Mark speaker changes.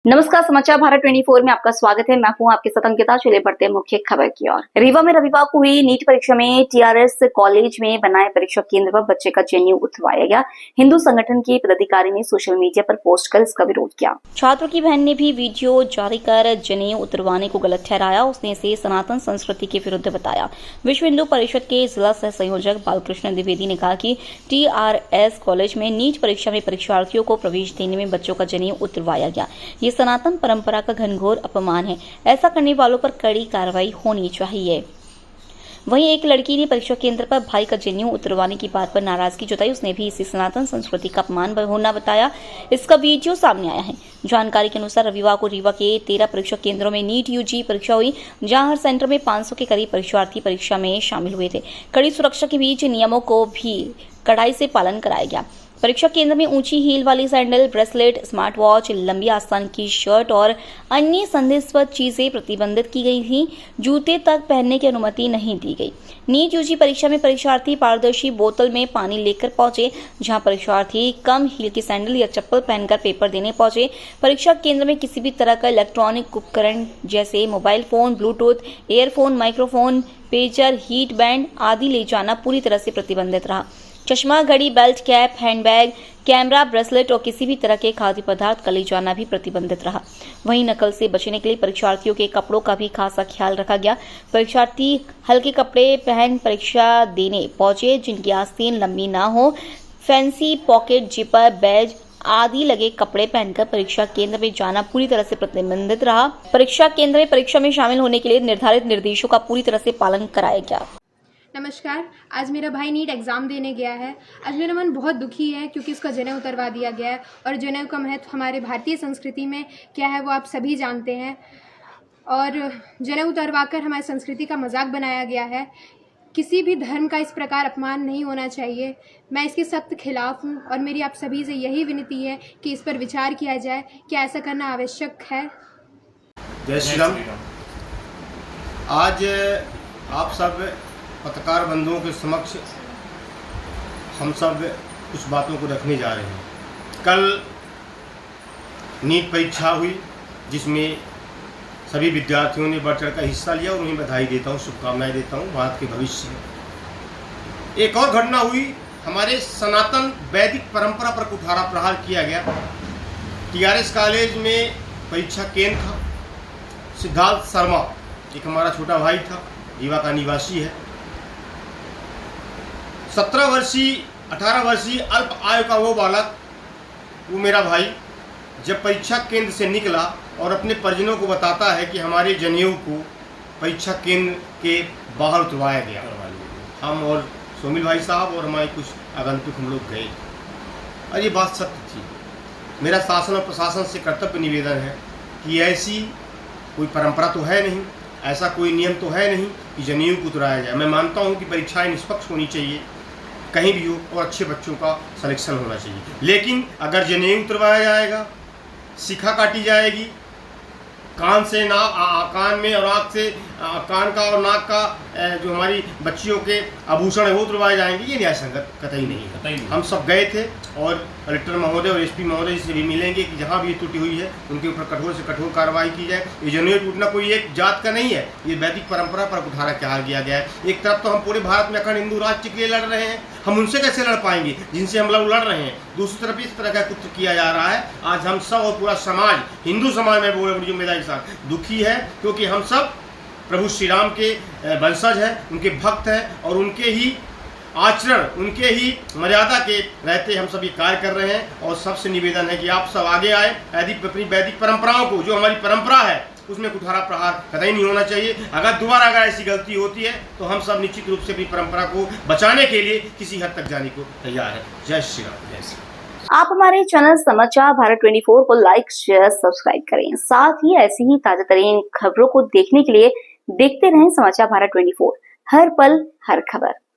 Speaker 1: नमस्कार, समाचार भारत 24 में आपका स्वागत है। मैं हूं आपके साथ अंकिता। चलिए बढ़ते हैं मुख्य खबर की ओर। रीवा में रविवार को हुई नीट परीक्षा में टीआरएस कॉलेज में बनाए परीक्षा केंद्र पर बच्चे का जनेऊ उतरवाया गया। हिंदू संगठन के पदाधिकारी ने सोशल मीडिया पर पोस्ट कर इसका विरोध किया। छात्रों की बहन ने भी वीडियो जारी कर जनेऊ उतरवाने को गलत ठहराया। उसने इसे सनातन संस्कृति के विरुद्ध बताया। विश्व हिंदू परिषद के जिला सह संयोजक बालकृष्ण द्विवेदी ने कहा कि टीआरएस कॉलेज में नीट परीक्षा में परीक्षार्थियों को प्रवेश देने में बच्चों का जनेऊ उतरवाया गया। ये सनातन परंपरा का घनघोर अपमान है। ऐसा करने वालों पर कड़ी कार्रवाई होनी चाहिए। वहीं एक लड़की ने परीक्षा केंद्र पर भाई का जनेऊ उतरवाने की बात पर नाराजगी जताई। उसने भी इसे सनातन संस्कृति का अपमान होना बताया। इसका वीडियो सामने आया है। जानकारी के अनुसार रविवार को रीवा के 13 परीक्षा केंद्रों में नीट यूजी परीक्षा हुई, जहां हर सेंटर में 500 के करीब परीक्षार्थी परीक्षा में शामिल हुए थे। कड़ी सुरक्षा के बीच नियमों को भी कड़ाई से पालन कराया गया। परीक्षा केंद्र में ऊंची हील वाली सैंडल, ब्रेसलेट, स्मार्ट वॉच, लंबी आस्तान की शर्ट और अन्य संदेहास्पद चीजें प्रतिबंधित की गई थी। जूते तक पहनने की अनुमति नहीं दी गई। नीट यूजी परीक्षा में परीक्षार्थी पारदर्शी बोतल में पानी लेकर पहुंचे, जहां परीक्षार्थी कम हील की सैंडल या चप्पल पहनकर पेपर देने पहुंचे। परीक्षा केंद्र में किसी भी तरह का इलेक्ट्रॉनिक उपकरण जैसे mobile phone, Bluetooth, earphone, microphone, pager, heat band आदि ले जाना पूरी तरह से प्रतिबंधित रहा। चश्मा, घड़ी, belt, cap, handbag, camera, bracelet और किसी भी तरह के खाद्य पदार्थ का ले जाना भी प्रतिबंधित रहा। वहीं नकल से बचने के लिए परीक्षार्थियों के कपड़ों का भी खासा ख्याल रखा गया। परीक्षार्थी हल्के कपड़े पहन परीक्षा देने पहुंचे, जिनकी आस्तीन लंबी ना हो। फैंसी पॉकेट, जिपर, बैज आदि लगे कपड़े पहनकर परीक्षा केंद्र में जाना पूरी तरह से प्रतिबंधित रहा। परीक्षा केंद्र में परीक्षा में शामिल होने के लिए निर्धारित निर्देशों का पूरी तरह से पालन कराया गया।
Speaker 2: नमस्कार। आज मेरा भाई नीट एग्ज़ाम देने गया है। आज मेरा मन बहुत दुखी है क्योंकि उसका जनेऊ उतरवा दिया गया है और जनेऊ का महत्व हमारे भारतीय संस्कृति में क्या है वो आप सभी जानते हैं। और जनेऊ उतरवाकर हमारी संस्कृति का मजाक बनाया गया है। किसी भी धर्म का इस प्रकार अपमान नहीं होना चाहिए। मैं इसके सख्त खिलाफ हूँ और मेरी आप सभी से यही विनती है कि इस पर विचार किया जाए कि ऐसा करना आवश्यक है।
Speaker 3: जय श्री राम। आज आप सब पत्रकार बंधुओं के समक्ष हम सब कुछ बातों को रखने जा रहे हैं। कल नीट परीक्षा हुई, जिसमें सभी विद्यार्थियों ने बढ़ चढ़ कर हिस्सा लिया और उन्हें बधाई देता हूँ, शुभकामनाएं देता हूँ भारत के भविष्य में। एक और घटना हुई, हमारे सनातन वैदिक परंपरा पर कुठारा प्रहार किया गया। टीआरएस कॉलेज में परीक्षा केंद्र था। सिद्धार्थ शर्मा एक हमारा छोटा भाई था, रीवा का निवासी है। 17 वर्षीय 18 वर्षीय अल्प आयु का वो बालक, वो मेरा भाई, जब परीक्षा केंद्र से निकला और अपने परिजनों को बताता है कि हमारे जनेऊ को परीक्षा केंद्र के बाहर उतरवाया गया। हम और सोमिल भाई साहब और हमारे कुछ आगंतुक हम लोग गए और ये बात सत्य थी। मेरा शासन और प्रशासन से कर्तव्य निवेदन है कि ऐसी कोई परंपरा तो है नहीं, ऐसा कोई नियम तो है नहीं कि जनेऊ को उतराया जाए। मैं मानता हूँ कि परीक्षाएं निष्पक्ष होनी चाहिए कहीं भी हो और अच्छे बच्चों का सिलेक्शन होना चाहिए, लेकिन अगर जनेऊ उतरवाया जाएगा, शिखा काटी जाएगी, कान से कान में और आँख से कान का और नाक का जो हमारी बच्चियों के आभूषण है वो उतरवाए जाएंगे, ये न्याय संगत कतई नहीं। हम सब गए थे और कलेक्टर महोदय और एसपी महोदय से भी मिलेंगे कि जहाँ भी ये त्रुटि हुई है उनके ऊपर कठोर से कठोर कार्रवाई की जाए। ये जनेऊ टूटना कोई एक जात का नहीं है, ये वैदिक परंपरा पर कुठारा क्या किया गया है। एक तरफ तो हम पूरे भारत में अखंड हिंदू राष्ट्र के लिए लड़ रहे हैं, हम उनसे कैसे लड़ पाएंगे जिनसे हम लोग लड़ रहे हैं। दूसरी तरफ इस तरह का कुछ किया जा रहा है। आज हम सब और पूरा समाज, हिंदू समाज में बड़ी जिम्मेदारी के साथ दुखी है, क्योंकि हम सब प्रभु श्री राम के वंशज हैं, उनके भक्त हैं और उनके ही आचरण, उनके ही मर्यादा के रहते हम सभी कार्य कर रहे हैं। और सबसे निवेदन है कि आप सब आगे आए, अपनी वैदिक परंपराओं को, जो हमारी परंपरा है उसमें कुठारा प्रहार कतई नहीं होना चाहिए। अगर दोबारा ऐसी गलती होती है तो हम सब निश्चित रूप से अपनी परंपरा को बचाने के लिए किसी हद तक जाने को तैयार है। जय श्री राम। जय श्री राम।
Speaker 1: आप हमारे चैनल समाचार भारत 24 को लाइक, शेयर, सब्सक्राइब करें। साथ ही ऐसी ही ताजा तरीन खबरों को देखने के लिए देखते रहें समाचार भारत 24, हर पल हर खबर।